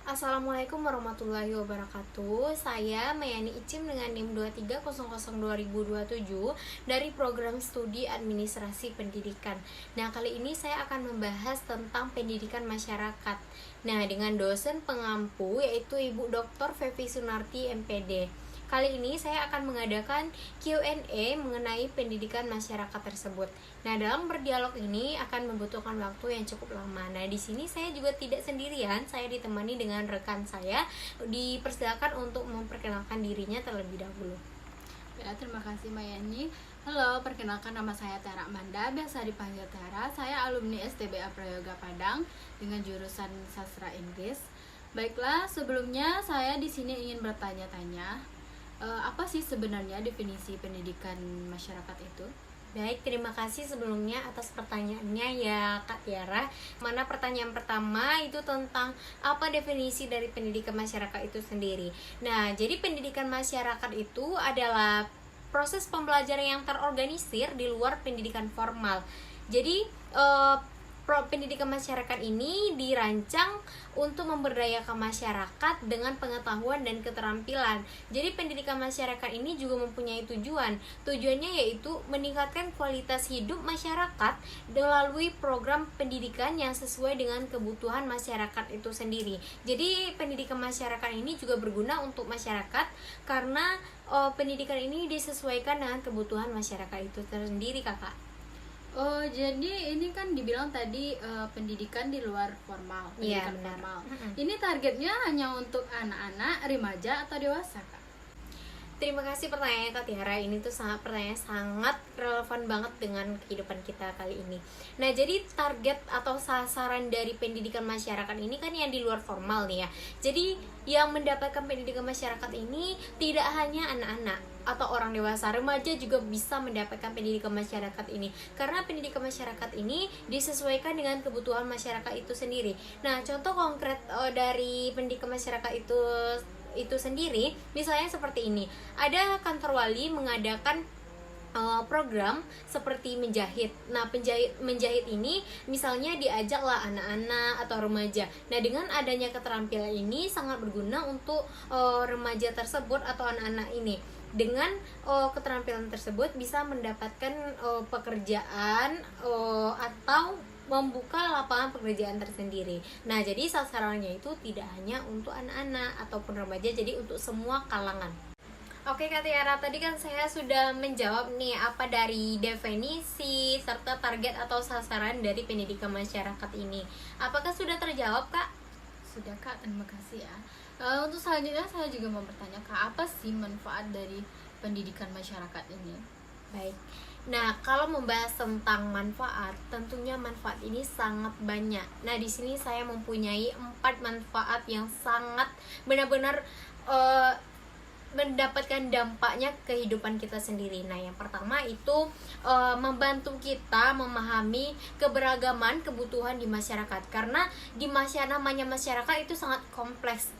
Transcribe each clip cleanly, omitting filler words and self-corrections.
Assalamualaikum warahmatullahi wabarakatuh. Saya Mayani Icim dengan NIM 23002027 dari program studi administrasi pendidikan. Nah, kali ini saya akan membahas tentang pendidikan masyarakat. Nah, dengan dosen pengampu yaitu Ibu Dr. Fevi Sunarti MPD. Kali ini saya akan mengadakan Q&A mengenai pendidikan masyarakat tersebut. Nah, dalam berdialog ini akan membutuhkan waktu yang cukup lama. Nah, di sini saya juga tidak sendirian, saya ditemani dengan rekan saya. Dipersilakan untuk memperkenalkan dirinya terlebih dahulu. Ya, terima kasih Mayani. Halo, perkenalkan nama saya Tara Amanda, biasa dipanggil Tara. Saya alumni STBA Prayoga Padang dengan jurusan Sastra Inggris. Baiklah, sebelumnya saya di sini ingin bertanya-tanya, apa sih sebenarnya definisi pendidikan masyarakat itu? Baik, terima kasih sebelumnya atas pertanyaannya ya Kak Tiara. Mana pertanyaan pertama itu tentang apa definisi dari pendidikan masyarakat itu sendiri. Nah, jadi pendidikan masyarakat itu adalah proses pembelajaran yang terorganisir di luar pendidikan formal. Jadi pendidikan masyarakat ini dirancang untuk memberdayakan masyarakat dengan pengetahuan dan keterampilan. Jadi pendidikan masyarakat ini juga mempunyai tujuan. Tujuannya yaitu meningkatkan kualitas hidup masyarakat melalui program pendidikan yang sesuai dengan kebutuhan masyarakat itu sendiri. Jadi pendidikan masyarakat ini juga berguna untuk masyarakat karena pendidikan ini disesuaikan dengan kebutuhan masyarakat itu sendiri, Kakak. Oh, jadi ini kan dibilang tadi pendidikan di luar formal, pendidikan formal. Ini targetnya hanya untuk anak-anak, remaja atau dewasa, Kak? Terima kasih pertanyaannya Kak Tiara. Ini tuh pertanyaan sangat relevan banget dengan kehidupan kita kali ini. Nah, jadi target atau sasaran dari pendidikan masyarakat ini kan yang di luar formal nih ya. Jadi yang mendapatkan pendidikan masyarakat ini tidak hanya anak-anak atau orang dewasa, remaja juga bisa mendapatkan pendidikan masyarakat ini. Karena pendidikan masyarakat ini disesuaikan dengan kebutuhan masyarakat itu sendiri. Nah, contoh konkret dari pendidikan masyarakat itu sendiri, misalnya seperti ini. Ada kantor wali mengadakan program seperti menjahit. Nah, menjahit ini misalnya diajaklah anak-anak atau remaja. Nah, dengan adanya keterampilan ini sangat berguna untuk remaja tersebut atau anak-anak ini. Dengan keterampilan tersebut bisa mendapatkan pekerjaan atau membuka lapangan pekerjaan tersendiri. Nah, jadi sasarannya itu tidak hanya untuk anak-anak ataupun remaja, jadi untuk semua kalangan. Oke Kak Tiara, tadi kan saya sudah menjawab nih apa dari definisi serta target atau sasaran dari pendidikan masyarakat ini. Apakah sudah terjawab, Kak? Sudah, Kak, terima kasih ya. Untuk selanjutnya saya juga mau bertanya, Kak, apa sih manfaat dari pendidikan masyarakat ini? Baik. Nah, kalau membahas tentang manfaat, tentunya manfaat ini sangat banyak. Nah, di sini saya mempunyai 4 manfaat yang sangat benar-benar mendapatkan dampaknya kehidupan kita sendiri. Nah, yang pertama itu membantu kita memahami keberagaman kebutuhan di masyarakat. Karena di namanya masyarakat itu sangat kompleks.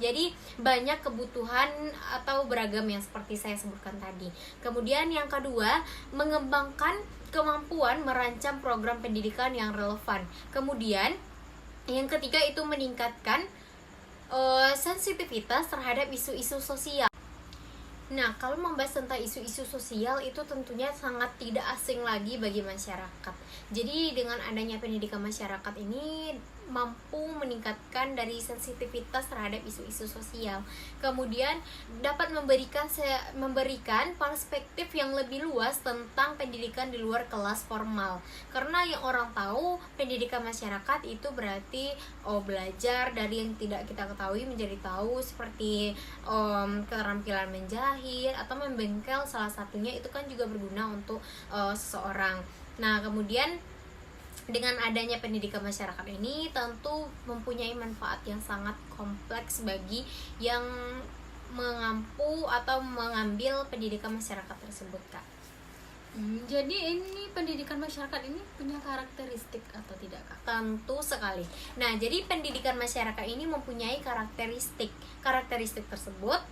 Jadi banyak kebutuhan atau beragam yang seperti saya sebutkan tadi. Kemudian yang kedua, mengembangkan kemampuan merancang program pendidikan yang relevan. Kemudian yang ketiga itu meningkatkan sensitivitas terhadap isu-isu sosial. Nah, kalau membahas tentang isu-isu sosial itu tentunya sangat tidak asing lagi bagi masyarakat. Jadi dengan adanya pendidikan masyarakat ini mampu meningkatkan dari sensitivitas terhadap isu-isu sosial. Kemudian dapat memberikan perspektif yang lebih luas tentang pendidikan di luar kelas formal. Karena yang orang tahu pendidikan masyarakat itu berarti belajar dari yang tidak kita ketahui menjadi tahu, seperti keterampilan menjahit atau membengkel salah satunya itu kan juga berguna untuk seseorang. Nah, kemudian dengan adanya pendidikan masyarakat ini tentu mempunyai manfaat yang sangat kompleks bagi yang mengampu atau mengambil pendidikan masyarakat tersebut, Kak. Jadi ini pendidikan masyarakat ini punya karakteristik atau tidak, Kak? Tentu sekali. Nah, jadi pendidikan masyarakat ini mempunyai karakteristik tersebut.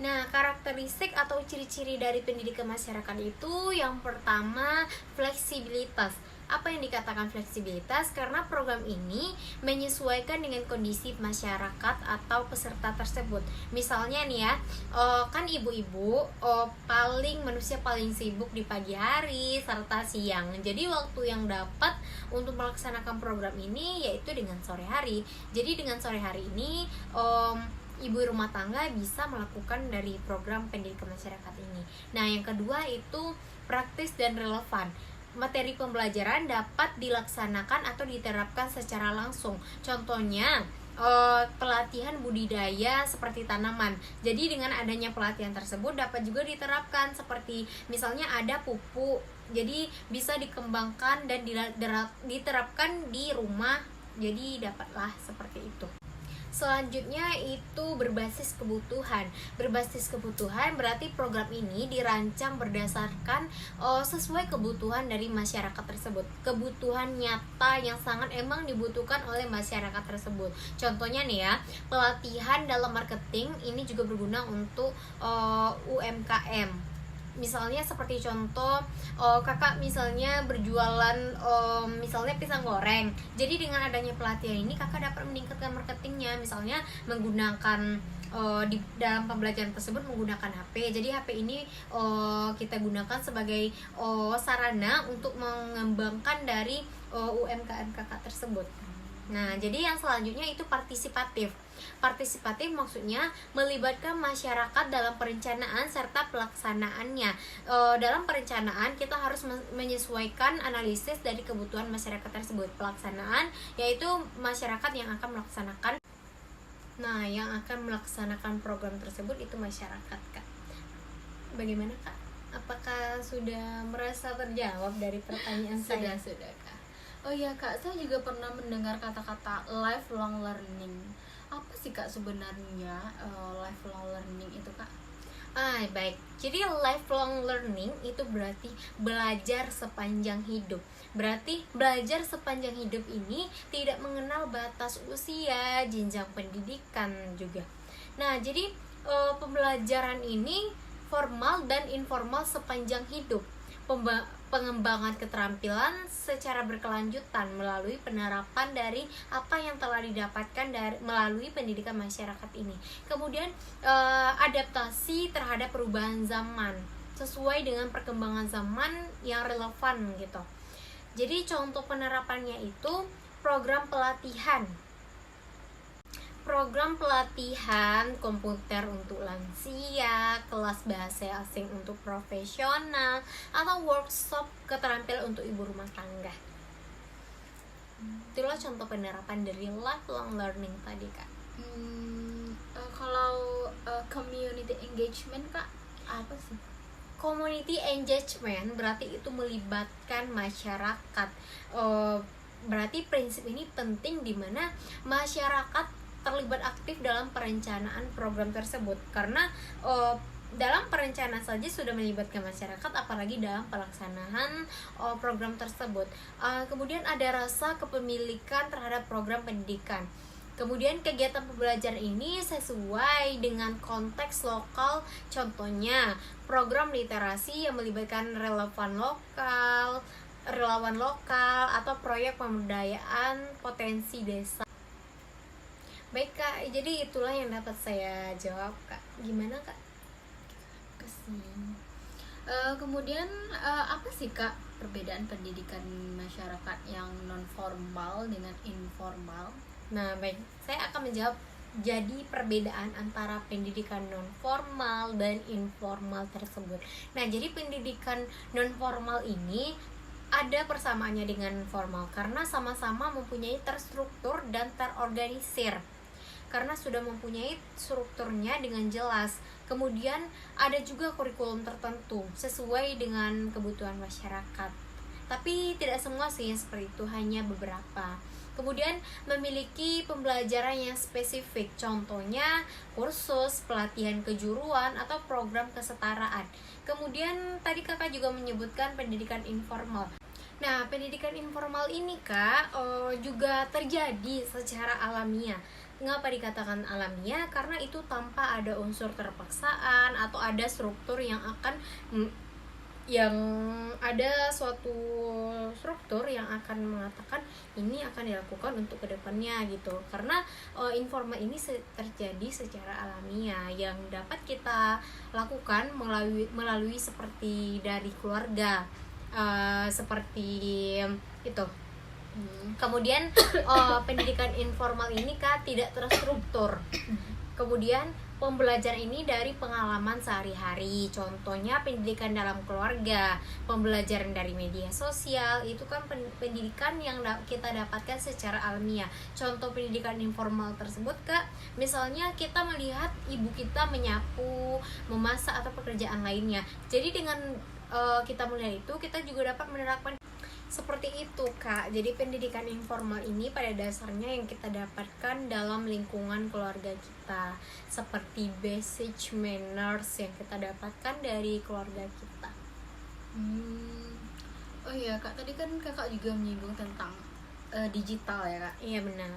Nah, karakteristik atau ciri-ciri dari pendidikan masyarakat itu yang pertama, fleksibilitas. Apa yang dikatakan fleksibilitas? Karena program ini menyesuaikan dengan kondisi masyarakat atau peserta tersebut. Misalnya nih ya, kan ibu-ibu manusia paling sibuk di pagi hari serta siang. Jadi waktu yang dapat untuk melaksanakan program ini yaitu dengan sore hari. Jadi dengan sore hari ini ibu rumah tangga bisa melakukan dari program pendidikan masyarakat ini. Nah, yang kedua itu praktis dan relevan. Materi pembelajaran dapat dilaksanakan atau diterapkan secara langsung. Contohnya pelatihan budidaya seperti tanaman. Jadi dengan adanya pelatihan tersebut dapat juga diterapkan seperti misalnya ada pupuk. Jadi bisa dikembangkan dan diterapkan di rumah. Jadi dapatlah seperti itu. Selanjutnya itu berbasis kebutuhan. Berbasis kebutuhan berarti program ini dirancang berdasarkan sesuai kebutuhan dari masyarakat tersebut. Kebutuhan nyata yang sangat emang dibutuhkan oleh masyarakat tersebut. Contohnya nih ya, pelatihan dalam marketing ini juga berguna untuk UMKM. Misalnya seperti contoh kakak misalnya berjualan misalnya pisang goreng. Jadi dengan adanya pelatihan ini kakak dapat meningkatkan marketingnya. Misalnya menggunakan di dalam pembelajaran tersebut menggunakan HP. Jadi HP ini kita gunakan sebagai sarana untuk mengembangkan dari UMKM kakak tersebut. Nah, jadi yang selanjutnya itu partisipatif. Partisipatif maksudnya melibatkan masyarakat dalam perencanaan serta pelaksanaannya. Dalam perencanaan kita harus menyesuaikan analisis dari kebutuhan masyarakat tersebut. Pelaksanaan yaitu masyarakat yang akan melaksanakan. Nah, yang akan melaksanakan program tersebut itu masyarakat, Kak. Bagaimana, Kak? Apakah sudah merasa terjawab dari pertanyaan saya? Sudah, Kak. Oh iya, Kak, saya juga pernah mendengar kata-kata lifelong learning. Apa sih, Kak, sebenarnya lifelong learning itu, Kak? Baik. Jadi lifelong learning itu berarti belajar sepanjang hidup. Berarti belajar sepanjang hidup ini tidak mengenal batas usia, jenjang pendidikan juga. Nah, jadi pembelajaran ini formal dan informal sepanjang hidup. Pengembangan keterampilan secara berkelanjutan melalui penerapan dari apa yang telah didapatkan melalui pendidikan masyarakat ini. Kemudian adaptasi terhadap perubahan zaman sesuai dengan perkembangan zaman yang relevan gitu. Jadi contoh penerapannya itu program pelatihan komputer untuk lansia, kelas bahasa asing untuk profesional, atau workshop keterampilan untuk ibu rumah tangga. Itulah contoh penerapan dari lifelong learning tadi, Kak. Kalau community engagement, Kak, apa sih? Community engagement berarti itu melibatkan masyarakat. Berarti prinsip ini penting di mana masyarakat terlibat aktif dalam perencanaan program tersebut, karena dalam perencanaan saja sudah melibatkan masyarakat, apalagi dalam pelaksanaan program tersebut. Kemudian ada rasa kepemilikan terhadap program pendidikan. Kemudian kegiatan pembelajaran ini sesuai dengan konteks lokal, contohnya program literasi yang melibatkan relawan lokal atau proyek pemberdayaan potensi desa. Baik, Kak, jadi itulah yang dapat saya jawab, Kak. Gimana, Kak? Kemudian apa sih, Kak, perbedaan pendidikan masyarakat yang non formal dengan informal? Nah, baik, saya akan menjawab. Jadi perbedaan antara pendidikan non formal dan informal tersebut. Nah, jadi pendidikan non formal ini ada persamaannya dengan formal karena sama-sama mempunyai terstruktur dan terorganisir. Karena sudah mempunyai strukturnya dengan jelas. Kemudian ada juga kurikulum tertentu sesuai dengan kebutuhan masyarakat. Tapi tidak semua sih seperti itu, hanya beberapa. Kemudian memiliki pembelajaran yang spesifik, contohnya kursus, pelatihan kejuruan, atau program kesetaraan. Kemudian tadi kakak juga menyebutkan pendidikan informal. Nah, pendidikan informal ini, Kak, juga terjadi secara alamiah. Mengapa dikatakan alamiah? Karena itu tanpa ada unsur terpaksaan atau ada struktur yang akan yang ada suatu struktur yang akan mengatakan ini akan dilakukan untuk kedepannya gitu, karena informal ini terjadi secara alamiah yang dapat kita lakukan melalui seperti dari keluarga, seperti itu. Kemudian pendidikan informal ini kan tidak terstruktur. Kemudian pembelajaran ini dari pengalaman sehari-hari, contohnya pendidikan dalam keluarga, pembelajaran dari media sosial, itu kan pendidikan yang kita dapatkan secara alamiah. Contoh pendidikan informal tersebut Kak, misalnya kita melihat ibu kita menyapu, memasak atau pekerjaan lainnya. Jadi dengan kita melihat itu, kita juga dapat menerapkan seperti itu Kak. Jadi pendidikan informal ini pada dasarnya yang kita dapatkan dalam lingkungan keluarga kita, seperti basic manners yang kita dapatkan dari keluarga kita. Oh iya Kak, tadi kan Kakak juga menyinggung tentang digital ya Kak. Iya benar.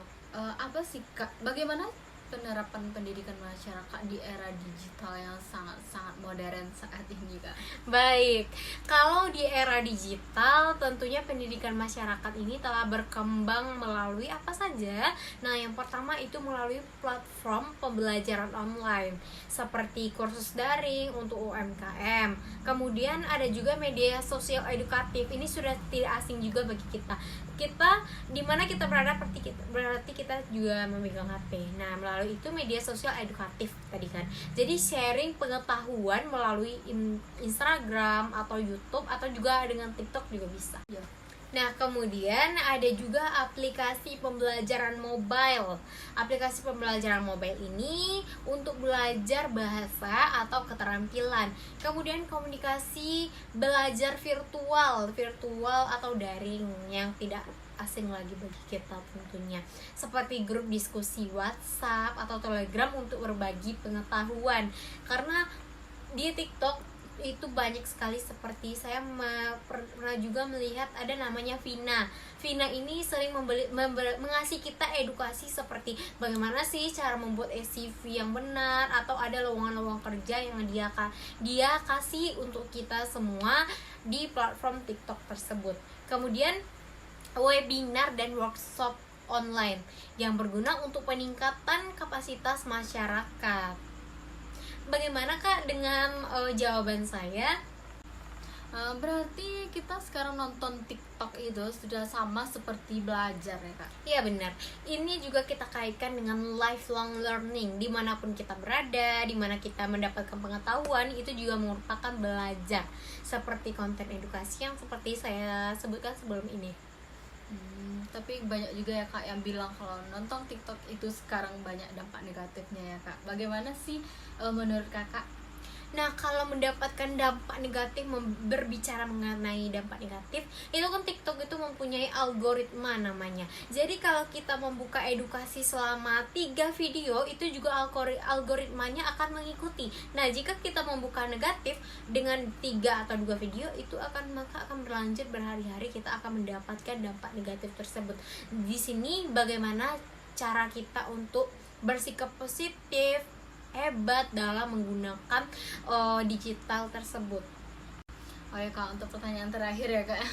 Apa sih Kak, bagaimana penerapan pendidikan masyarakat di era digital yang sangat-sangat modern saat ini Kak? Baik, kalau di era digital tentunya pendidikan masyarakat ini telah berkembang melalui apa saja. Nah, yang pertama itu melalui platform pembelajaran online seperti kursus daring untuk UMKM. Kemudian ada juga media sosial edukatif. Ini sudah tidak asing juga bagi kita. Dimana kita berada berarti kita juga memegang HP. Nah, melalui itu media sosial edukatif tadi kan. Jadi sharing pengetahuan melalui Instagram atau YouTube atau juga dengan TikTok juga bisa. Nah, kemudian ada juga aplikasi pembelajaran mobile. Aplikasi pembelajaran mobile ini untuk belajar bahasa atau keterampilan. Kemudian komunikasi belajar virtual atau daring yang tidak asing lagi bagi kita tentunya. Seperti grup diskusi WhatsApp atau Telegram untuk berbagi pengetahuan. Karena di TikTok itu banyak sekali, seperti saya pernah juga melihat ada namanya Vina ini sering mengasih kita edukasi seperti bagaimana sih cara membuat CV yang benar, atau ada lowongan-lowongan kerja yang dia kasih untuk kita semua di platform TikTok tersebut. Kemudian webinar dan workshop online yang berguna untuk peningkatan kapasitas masyarakat. Bagaimana Kak dengan jawaban saya? Berarti kita sekarang nonton TikTok itu sudah sama seperti belajar ya Kak? Iya benar. Ini juga kita kaitkan dengan lifelong learning. Dimanapun kita berada, dimana kita mendapatkan pengetahuan, itu juga merupakan belajar. Seperti konten edukasi yang seperti saya sebutkan sebelum ini. Tapi banyak juga ya Kak yang bilang kalau nonton TikTok itu sekarang banyak dampak negatifnya ya Kak. Bagaimana sih menurut Kakak? Nah, kalau mendapatkan dampak negatif, berbicara mengenai dampak negatif, itu kan TikTok itu mempunyai algoritma namanya. Jadi kalau kita membuka edukasi selama 3 video, itu juga algoritmanya akan mengikuti. Nah, jika kita membuka negatif dengan 3 atau 2 video, itu maka akan berlanjut berhari-hari, kita akan mendapatkan dampak negatif tersebut. Di sini bagaimana cara kita untuk bersikap positif, hebat dalam menggunakan digital tersebut. Oke Kak, untuk pertanyaan terakhir ya Kak,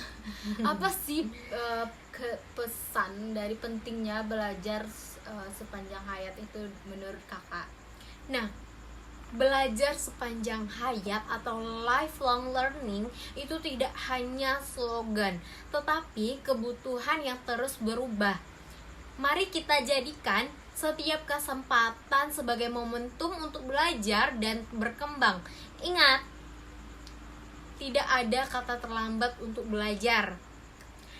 apa sih pesan dari pentingnya belajar sepanjang hayat itu menurut Kakak? Nah, belajar sepanjang hayat atau lifelong learning itu tidak hanya slogan, tetapi kebutuhan yang terus berubah. Mari kita jadikan setiap kesempatan sebagai momentum untuk belajar dan berkembang. Ingat, tidak ada kata terlambat untuk belajar,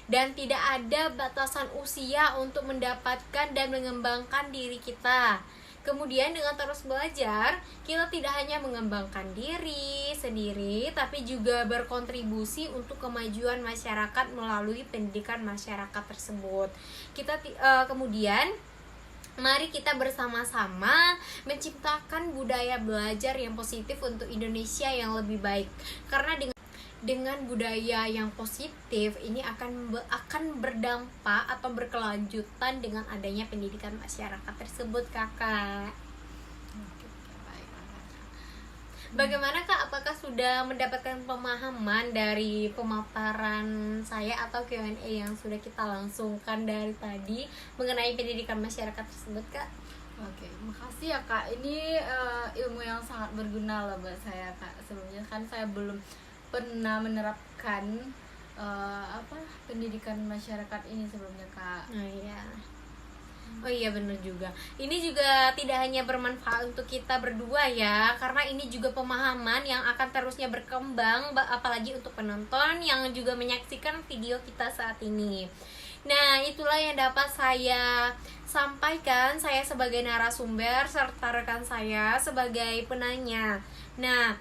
dan tidak ada batasan usia untuk mendapatkan dan mengembangkan diri kita. Kemudian dengan terus belajar, kita tidak hanya mengembangkan diri sendiri, tapi juga berkontribusi untuk kemajuan masyarakat melalui pendidikan masyarakat tersebut. Kemudian mari kita bersama-sama menciptakan budaya belajar yang positif untuk Indonesia yang lebih baik. Karena dengan budaya yang positif ini akan berdampak atau berkelanjutan dengan adanya pendidikan masyarakat tersebut, Kakak. Bagaimana Kak? Apakah sudah mendapatkan pemahaman dari pemaparan saya atau Q&A yang sudah kita langsungkan dari tadi mengenai pendidikan masyarakat tersebut Kak? Oke, makasih ya Kak. Ini ilmu yang sangat berguna loh buat saya Kak. Sebelumnya kan saya belum pernah menerapkan pendidikan masyarakat ini sebelumnya Kak. Oh iya bener juga. Ini juga tidak hanya bermanfaat untuk kita berdua ya, karena ini juga pemahaman yang akan terusnya berkembang, apalagi untuk penonton yang juga menyaksikan video kita saat ini. Nah, itulah yang dapat saya sampaikan, saya sebagai narasumber serta rekan saya sebagai penanya. Nah,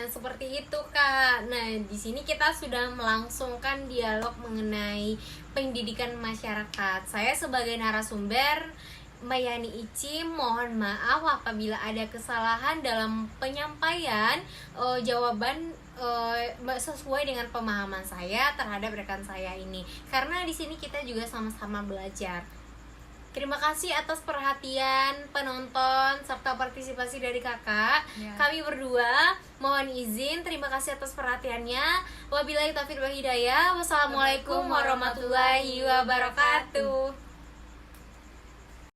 seperti itu Kak. Nah, di sini kita sudah melangsungkan dialog mengenai pendidikan masyarakat. Saya sebagai narasumber Mayani Ici, mohon maaf apabila ada kesalahan dalam penyampaian jawaban sesuai dengan pemahaman saya terhadap rekan saya ini. Karena di sini kita juga sama-sama belajar. Terima kasih atas perhatian penonton serta partisipasi dari kakak. Ya. Kami berdua mohon izin. Terima kasih atas perhatiannya. Wabillahi taufiq wal hidayah. Wassalamualaikum warahmatullahi wabarakatuh.